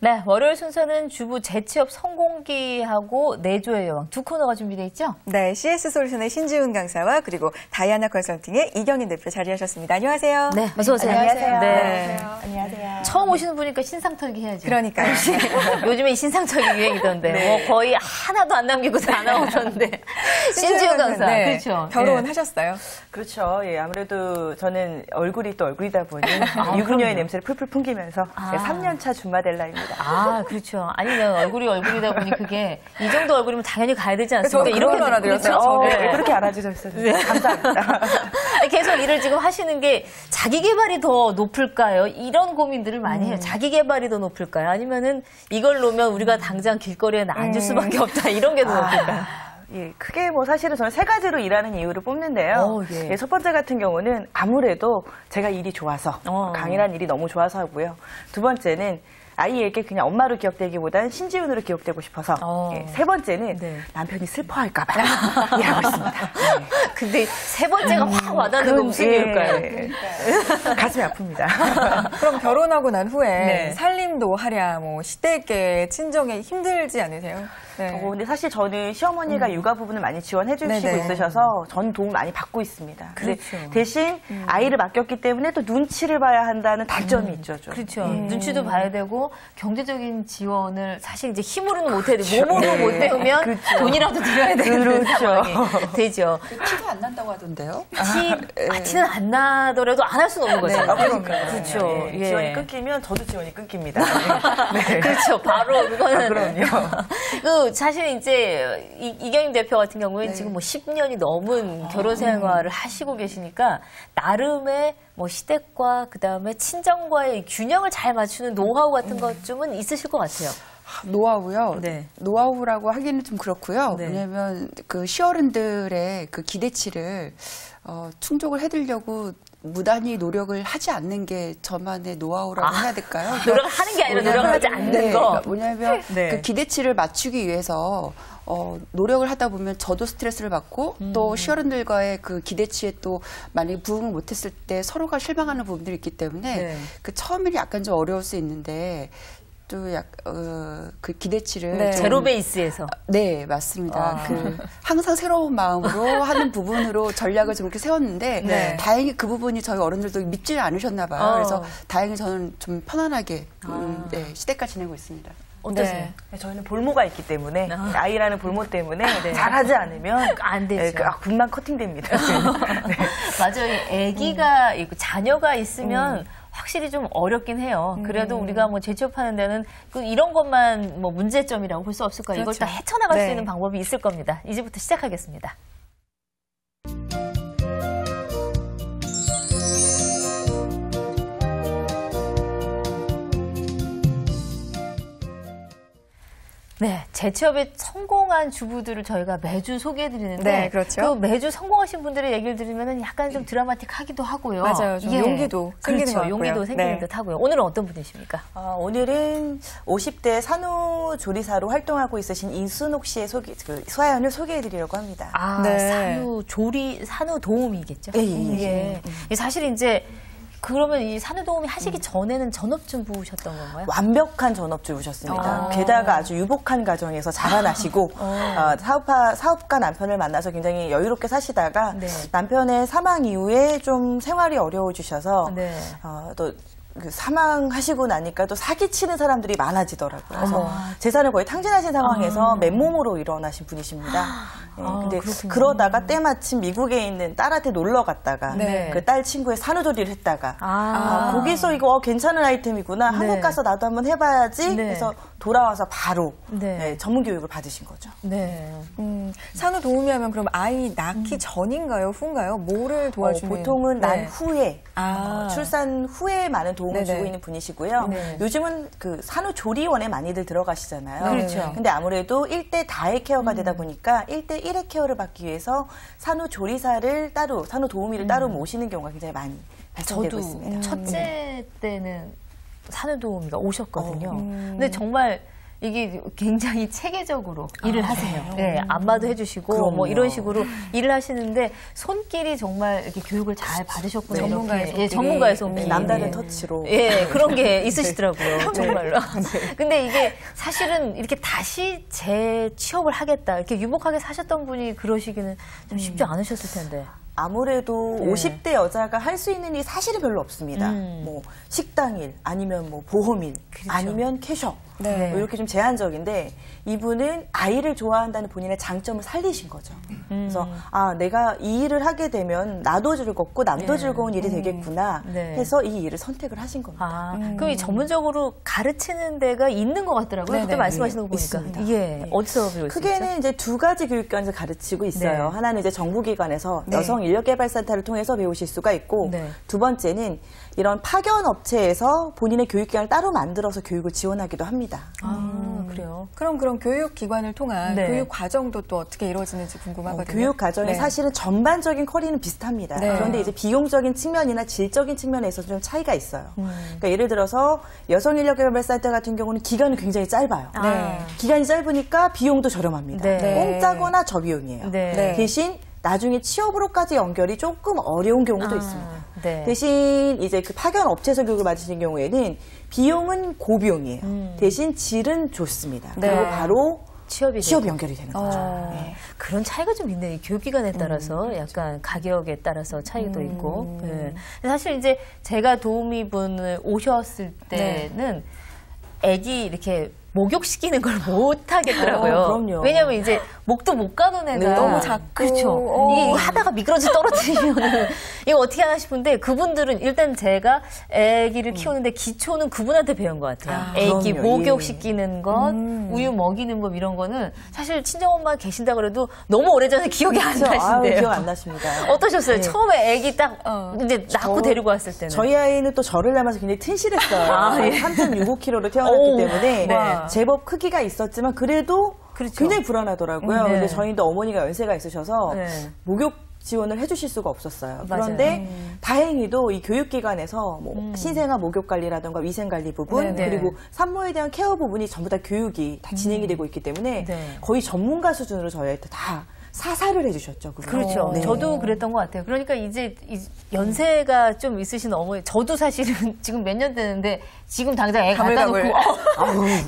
네, 월요일 순서는 주부 재취업 성공기하고 내조의 여왕 두 코너가 준비되어 있죠? 네, CS솔루션의 신지훈 강사와 그리고 다이아나 컨설팅의 이경인 대표 자리하셨습니다. 안녕하세요. 네, 어서 오세요. 안녕하세요. 네. 안녕하세요. 처음 오시는 분이니까 신상털기 해야죠. 그러니까요. 요즘에 신상털기 유행이던데 네. 뭐 거의 하나도 안 남기고 다 나오던데. 신지훈 강사. 네. 그렇죠. 결혼하셨어요? 그렇죠. 예, 아무래도 저는 얼굴이 또 얼굴이다 보니 유부녀의 냄새를 풀풀 풍기면서 3년차 준마델라입니다. 아, 그렇죠. 아니면 얼굴이 얼굴이다 보니 그게 이 정도 얼굴이면 당연히 가야 되지 않습니까? 저도 이렇게 알아들었어요. 그렇죠? 네, 그렇게 알아주셨어요. 네. 감사합니다. 계속 일을 지금 하시는 게 자기 개발이 더 높을까요? 이런 고민들을 많이 해요. 자기 개발이 더 높을까요? 아니면은 이걸 놓으면 우리가 당장 길거리에 앉을 수밖에 없다. 이런 게 더 높을까요? 예, 크게 뭐 사실은 저는 세 가지로 일하는 이유를 뽑는데요. 예. 예, 첫 번째 같은 경우는 아무래도 제가 일이 좋아서 강인한 일이 너무 좋아서 하고요. 두 번째는 아이에게 그냥 엄마로 기억되기보다는 신지훈으로 기억되고 싶어서 예, 세 번째는 남편이 슬퍼할까 봐 일하고 있습니다. 네. 근데 세 번째가 확 와닿는 건 무슨 이유일까요? 예, 가슴이 아픕니다. 그럼 결혼하고 난 후에 네. 살림도 하랴 뭐 시댁에 친정에 힘들지 않으세요? 네. 근데 사실 저는 시어머니가 육아 부분을 많이 지원해 주시고 네네. 있으셔서 전 도움 많이 받고 있습니다. 근데 그렇죠. 대신 아이를 맡겼기 때문에 또 눈치를 봐야 한다는 단점이 있죠. 좀. 그렇죠. 눈치도 봐야 되고 경제적인 지원을 사실 이제 힘으로는 못 해도 몸으로 못 해오면 그렇죠. 돈이라도 드려야 되는 그렇죠. 상황이 되죠. 티도 안 난다고 하던데요? 티는 안 나더라도 안 할 수는 없는 거죠. 그렇죠. 예. 지원이 끊기면 저도 지원이 끊깁니다. 네. 그렇죠. 바로 그거는. 그럼요. 그 사실 이제 이경임 대표 같은 경우에는 지금 뭐 10년이 넘은 결혼 생활을 하시고 계시니까 나름의 뭐 시댁과 그다음에 친정과의 균형을 잘 맞추는 노하우 같은 것 좀은 있으실 것 같아요. 노하우요. 네. 노하우라고 하기는 좀 그렇고요. 네. 왜냐하면 그 시어른들의 그 기대치를 충족을 해드리려고 무단히 노력을 하지 않는 게 저만의 노하우라고 해야 될까요? 노력을 하는 게 아니라 노력을 하지 않는 네, 거. 그러니까 뭐냐면 그 기대치를 맞추기 위해서 노력을 하다 보면 저도 스트레스를 받고 또 시어른들과의 그 기대치에 또 만약에 부응을 못했을 때 서로가 실망하는 부분들이 있기 때문에 그 처음에는 약간 좀 어려울 수 있는데 또 그 기대치를 제로 베이스에서. 네, 맞습니다. 항상 새로운 마음으로 하는 부분으로 전략을 좀 이렇게 세웠는데 다행히 그 부분이 저희 어른들도 믿지 않으셨나 봐요. 그래서 다행히 저는 좀 편안하게 시댁과 지내고 있습니다. 어떠세요? 네, 저희는 볼모가 있기 때문에 아이라는 볼모 때문에 잘하지 않으면 안 되죠. 금방 커팅됩니다. 네. 맞아요. 아기가 있고 자녀가 있으면 확실히 좀 어렵긴 해요. 그래도 우리가 뭐 재취업하는 데는 이런 것만 뭐 문제점이라고 볼 수 없을 거예요. 그렇죠. 이걸 다 헤쳐나갈 수 있는 방법이 있을 겁니다. 이제부터 시작하겠습니다. 네, 재취업에 성공한 주부들을 저희가 매주 소개해드리는데 네, 그렇죠. 그 매주 성공하신 분들의 얘기를 들으면 약간 좀 드라마틱하기도 하고요. 맞아요. 좀 용기도 생기는 것 같고요. 용기도 생기는 듯 하고요. 오늘은 어떤 분이십니까? 오늘은 50대 산후조리사로 활동하고 있으신 이순옥 씨의 사연을 소개해드리려고 합니다. 산후도우미겠죠? 예. 사실 이제 그러면 이 산후도우미 하시기 전에는 전업주부셨던 건가요? 완벽한 전업주부셨습니다. 게다가 아주 유복한 가정에서 자라나시고 사업가 남편을 만나서 굉장히 여유롭게 사시다가 남편의 사망 이후에 좀 생활이 어려워지셔서 또 그 사망하시고 나니까 또 사기치는 사람들이 많아지더라고요. 그래서 재산을 거의 탕진하신 상황에서 맨몸으로 일어나신 분이십니다. 근데 그러다가 때마침 미국에 있는 딸한테 놀러 갔다가 그 딸 친구의 산후조리를 했다가 거기서 이거 괜찮은 아이템이구나. 한국 가서 나도 한번 해봐야지. 그래서 돌아와서 바로 전문 교육을 받으신 거죠. 산후도우미 하면 그럼 아이 낳기 전인가요? 후인가요? 뭐를 도와주는? 보통은 난 후에 출산 후에 많은 도움을 주고 있는 분이시고요. 요즘은 그 산후조리원에 많이들 들어가시잖아요. 그렇죠. 근데 아무래도 1대 다의 케어가 되다 보니까 1대 1의 케어를 받기 위해서 산후조리사를 따로, 산후도우미를 따로 모시는 경우가 굉장히 많이 발생되고 있습니다. 첫째 때는 산후도우미가 오셨거든요. 근데 정말 이게 굉장히 체계적으로 일을 하세요. 네, 안마도 해주시고 뭐 이런 식으로 일을 하시는데 손길이 정말 이렇게 교육을 잘 받으셨구나. 전문가의 손길. 전문가의 손길. 남다른 터치로. 예, 그런 게 있으시더라고요. 정말로. 근데 이게 사실은 이렇게 다시 재취업을 하겠다. 이렇게 유복하게 사셨던 분이 그러시기는 좀 쉽지 않으셨을 텐데. 아무래도 네. 50대 여자가 할 수 있는 일이 사실은 별로 없습니다. 뭐 식당일, 아니면 뭐 보험일, 아니면 캐셔. 네. 뭐 이렇게 좀 제한적인데 이분은 아이를 좋아한다는 본인의 장점을 살리신 거죠. 그래서 아, 내가 이 일을 하게 되면 나도 즐겁고 남도 즐거운 일이 되겠구나 네. 해서 이 일을 선택을 하신 겁니다. 아, 그럼 이 전문적으로 가르치는 데가 있는 것 같더라고요. 그때 말씀하시는 거 보니까. 있습니다. 이게 어디서 배울 수 있죠? 크게는 이제 두 가지 교육기관에서 가르치고 있어요. 네. 하나는 이제 정부기관에서 네. 여성인력개발센터를 통해서 배우실 수가 있고 네. 두 번째는 이런 파견 업체에서 본인의 교육기관을 따로 만들어서 교육을 지원하기도 합니다. 아, 그래요? 그럼 그런 교육기관을 통한 네. 교육 과정도 또 어떻게 이루어지는지 궁금하거든요. 교육 과정이 네. 사실은 전반적인 커리는 비슷합니다. 네. 그런데 이제 비용적인 측면이나 질적인 측면에서 좀 차이가 있어요. 그러니까 예를 들어서 여성인력개발센터 같은 경우는 기간이 굉장히 짧아요. 네. 기간이 짧으니까 비용도 저렴합니다. 네. 공짜거나 저비용이에요. 네. 네. 대신 나중에 취업으로까지 연결이 조금 어려운 경우도 있습니다. 네. 대신 이제 그 파견 업체에서 교육을 받으시는 경우에는 비용은 고비용이에요. 대신 질은 좋습니다. 네. 그리고 바로 취업이 취업 되고. 연결이 되는 거죠. 네. 그런 차이가 좀 있네요. 이 교육기관에 따라서 약간 가격에 따라서 차이도 있고. 네. 근데 사실 이제 제가 도우미분을 오셨을 때는 애기 이렇게 목욕시키는 걸 못 하겠더라고요. 그럼요. 왜냐면 이제 목도 못 가는 애가 네. 너무 작고. 그렇죠. 이게 하다가 미끄러지 떨어뜨리면은 이거 어떻게 하나 싶은데 그분들은 일단 제가 애기를 키우는데 기초는 그분한테 배운 것 같아요. 애기 그럼요. 목욕시키는 것, 우유 먹이는 법 이런 거는 사실 친정엄마 계신다 그래도 너무 오래전에 기억이 안 그렇죠. 아유, 나신대요. 기억 안 나십니다. 어떠셨어요? 처음에 애기 딱 이제 낳고 데리고 왔을 때는. 저희 아이는 또 저를 닮아서 굉장히 튼실했어요. 아, 예. 3.65kg로 태어났기 오, 때문에 네. 제법 크기가 있었지만 그래도 그렇죠. 굉장히 불안하더라고요. 네. 근데 저희도 어머니가 연세가 있으셔서 네. 목욕 지원을 해주실 수가 없었어요. 맞아요. 그런데 다행히도 이 교육기관에서 뭐 신생아 목욕관리라든가 위생관리 부분 네, 네. 그리고 산모에 대한 케어 부분이 전부 다 교육이 다 진행이 되고 있기 때문에 네. 거의 전문가 수준으로 저희한테 다 사사를 해주셨죠. 그분은. 그렇죠. 네. 저도 그랬던 것 같아요. 그러니까 이제 연세가 좀 있으신 어머니, 저도 사실은 지금 몇 년 되는데 지금 당장 애 갖다 놓고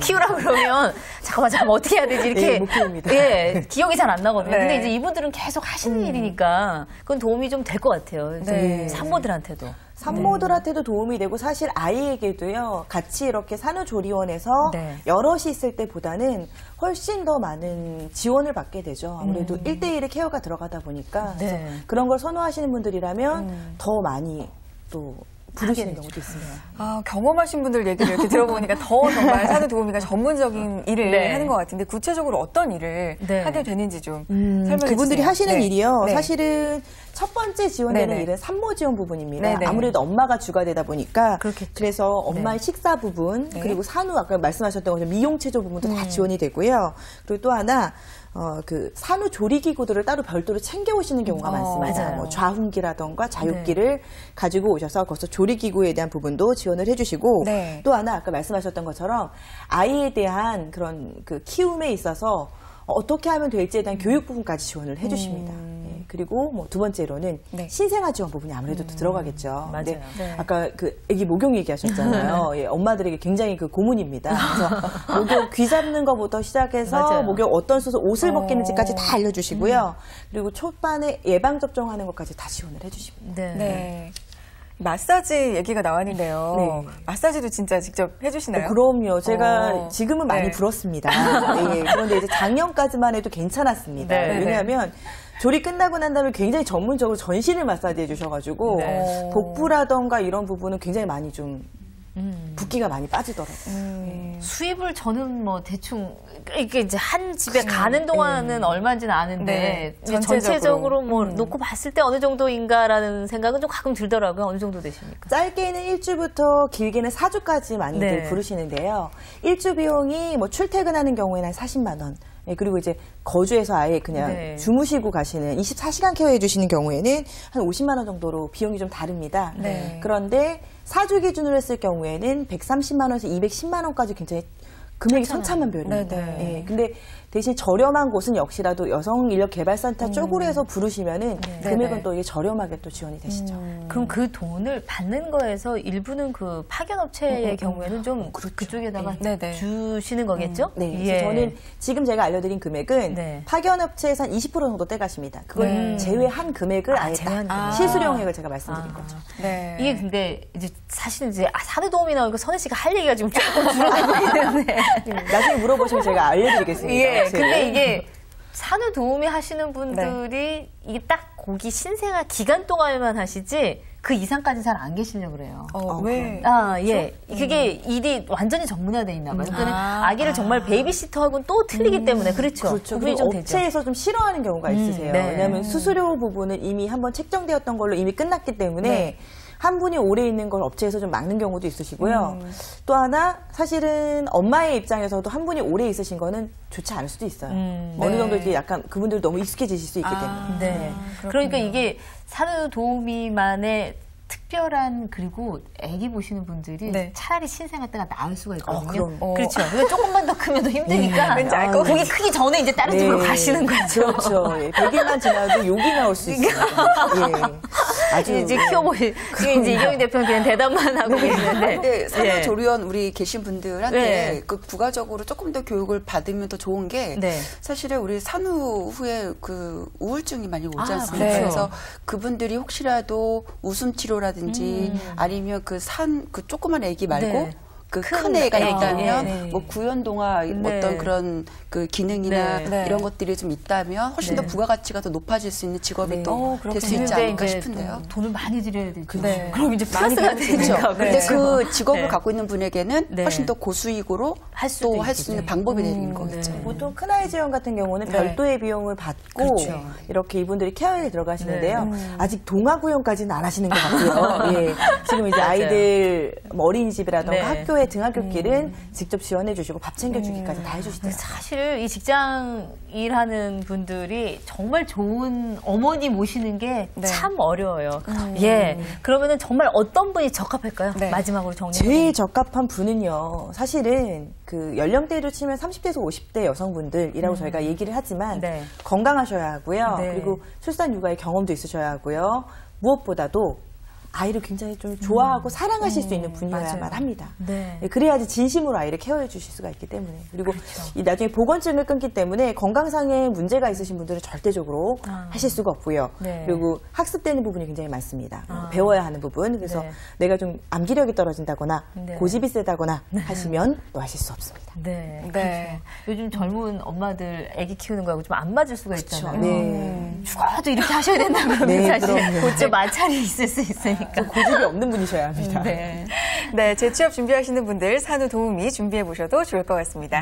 키우라 그러면 잠깐만 어떻게 해야 되지 이렇게 예, 못 키웁니다. 예, 기억이 잘 안 나거든요. 네. 근데 이제 이분들은 계속 하시는 일이니까 그건 도움이 좀 될 것 같아요. 네. 산모들한테도. 산모들한테도 도움이 되고 사실 아이에게도요 같이 이렇게 산후조리원에서 네. 여럿이 있을 때보다는 훨씬 더 많은 지원을 받게 되죠. 아무래도 1대1의 케어가 들어가다 보니까 네. 그래서 그런 걸 선호하시는 분들이라면 더 많이 또 부르시는 경우도 있습니다. 아, 경험하신 분들 얘기를 이렇게 들어보니까 더 정말 산후도우미가 전문적인 일을 네. 하는 것 같은데 구체적으로 어떤 일을 네. 하게 되는지 좀 설명해 주세요. 그분들이 하시는 네. 일이요. 네. 사실은 첫 번째 지원되는 네네. 일은 산모 지원 부분입니다. 네네. 아무래도 엄마가 주가 되다 보니까 그렇겠죠. 그래서 엄마의 식사 부분 네. 그리고 산후 아까 말씀하셨던 것처럼 미용 체조 부분도 다 지원이 되고요. 그리고 또 하나 그 산후 조리기구들을 따로 별도로 챙겨 오시는 경우가 많습니다. 맞아요. 뭐 좌훈기라던가 자육기를 가지고 오셔서 거기서 조리기구에 대한 부분도 지원을 해주시고 네. 또 하나 아까 말씀하셨던 것처럼 아이에 대한 그런 그 키움에 있어서 어떻게 하면 될지에 대한 교육 부분까지 지원을 해주십니다. 예, 그리고 뭐 두 번째로는 네. 신생아 지원 부분이 아무래도 또 들어가겠죠. 맞아요. 근데 네. 아까 그 아기 목욕 얘기하셨잖아요. 예, 엄마들에게 굉장히 그 고문입니다. 그래서 목욕 귀 잡는 것부터 시작해서 맞아요. 목욕 어떤 수서 옷을 벗기는지까지 다 알려주시고요. 그리고 초반에 예방 접종하는 것까지 다 지원을 해주십니다. 네. 네. 마사지 얘기가 나왔는데요. 네. 마사지도 진짜 직접 해주시나요? 그럼요. 제가 지금은 많이 네. 불었습니다. 예, 그런데 이제 작년까지만 해도 괜찮았습니다. 네. 왜냐하면 조리 끝나고 난 다음에 굉장히 전문적으로 전신을 마사지해 주셔가지고 네. 복부라던가 이런 부분은 굉장히 많이 좀 붓기가 많이 빠지더라고요. 수입을 저는 뭐 대충 이렇게 이제 한 집에 가는 동안은 얼마인지는 아는데 네, 이제 전체적으로 뭐 놓고 봤을 때 어느 정도인가라는 생각은 좀 가끔 들더라고요. 어느 정도 되십니까? 짧게는 1주부터 길게는 4주까지 많이들 네. 부르시는데요. 1주 비용이 뭐 출퇴근하는 경우에는 한 40만 원. 예, 그리고 이제 거주해서 아예 그냥 네. 주무시고 가시는 24시간 케어해 주시는 경우에는 한 50만 원 정도로 비용이 좀 다릅니다. 네. 그런데 4주 기준으로 했을 경우에는 130만 원에서 210만 원까지 굉장히 금액이 천차만별입니다. 네네. 예, 근데 대신 저렴한 곳은 역시라도 여성인력개발센터 쪽으로 해서 부르시면은 금액은 또 이게 저렴하게 또 지원이 되시죠. 그럼 그 돈을 받는 거에서 일부는 그 파견업체의 경우에는 좀 그쪽에다가 주시는 거겠죠? 네. 예. 그래서 저는 지금 제가 알려드린 금액은 네. 파견업체에서 한 20% 정도 떼가십니다. 그걸 제외한 금액을 아예 제외한 딱 금액. 실수령액을 제가 말씀드린 거죠. 네. 이게 근데 이제 사실은 이제 산후도움이 나오니까 선혜 씨가 할 얘기가 지금 조금 줄어들고 있는데 나중에 물어보시면 제가 알려드리겠습니다. 예, 근데 이게 산후도우미 하시는 분들이 이게 딱 고기 신생아 기간 동안에만 하시지 그 이상까지 잘 안 계시려고 그래요. 왜? 아, 예. 그게 일이 완전히 전문화되어 있나 봐요. 그러니까 아기를 정말 베이비시터하고는 또 틀리기 때문에 그렇죠. 그렇죠. 구분이 그리고 좀 되죠. 업체에서 좀 싫어하는 경우가 있으세요. 네. 왜냐하면 수수료 부분은 이미 한번 책정되었던 걸로 이미 끝났기 때문에 한 분이 오래 있는 걸 업체에서 좀 막는 경우도 있으시고요. 또 하나 사실은 엄마의 입장에서도 한 분이 오래 있으신 거는 좋지 않을 수도 있어요. 어느 정도 이렇게 약간 그분들 너무 익숙해지실 수 있기 때문에. 네. 그러니까 이게 산후도우미만의 특별한 그리고 아기 보시는 분들이 차라리 신생아 때가 나을 수가 있거든요. 그렇죠. 그러니까 조금만 더 크면 더 힘드니까 왠지 알 것 같아요. 그게 크기 전에 이제 다른 집으로 가시는 거죠. 그렇죠. 예, 100일만 지나도 욕이 나올 수 있어요. 예. 아주 이제 키워보시. 지금 이제 이경희 대표는 그냥 대답만 하고 계시는데. 근데 산후조리원 우리 계신 분들한테 그 부가적으로 조금 더 교육을 받으면 더 좋은 게 사실은 우리 산후 후에 그 우울증이 많이 오지 않습니까? 그렇죠. 그래서 그분들이 혹시라도 웃음 치료라든지 아니면 그 조그만 아기 말고 그 큰 애가 있다면 뭐 구연동화 어떤 그런 그 기능이나 이런 것들이 좀 있다면 훨씬 더 부가가치가 더 높아질 수 있는 직업이 또 될 수 있지 않을까 싶은데요. 돈을 많이 들여야 되죠. 그럼 이제 플러스가 그렇죠. 되니까. 근데 그 직업을 갖고 있는 분에게는 훨씬 더 고수익으로 또 할 수 있는 방법이 되는 거겠죠. 보통 큰아이 지원 같은 경우는 별도의 비용을 받고 이렇게 이분들이 케어에 들어가시는데요. 아직 동화구형까지는 안 하시는 것 같고요. 예. 지금 이제 아이들 어린이집이라던가 학교에 등하굣길은 직접 지원해 주시고 밥 챙겨주기까지 다 해주시더라고요. 사실 이 직장 일하는 분들이 정말 좋은 어머니 모시는 게 참 어려워요. 예. 그러면은 정말 어떤 분이 적합할까요? 마지막으로 정리. 제일 적합한 분은요. 사실은 그 연령대로 치면 30대에서 50대 여성분들이라고 저희가 얘기를 하지만 건강하셔야 하고요. 그리고 출산 육아의 경험도 있으셔야 하고요. 무엇보다도 아이를 굉장히 좀 좋아하고 사랑하실 수 있는 분이어야만 합니다. 그래야지 진심으로 아이를 케어해 주실 수가 있기 때문에. 그리고 이 나중에 보건증을 끊기 때문에 건강상의 문제가 있으신 분들은 절대적으로 하실 수가 없고요. 그리고 학습되는 부분이 굉장히 많습니다. 배워야 하는 부분. 그래서 내가 좀 암기력이 떨어진다거나 고집이 세다거나 하시면 또 하실 수 없습니다. 그렇죠. 요즘 젊은 엄마들 아기 키우는 거하고 좀 안 맞을 수가 있잖아요. 죽어도 이렇게 하셔야 된다 그러면 사실 곧좀 마찰이 있을 수 있으니까. 고집이 없는 분이셔야 합니다. 재취업 준비하시는 분들 산후도우미 준비해 보셔도 좋을 것 같습니다.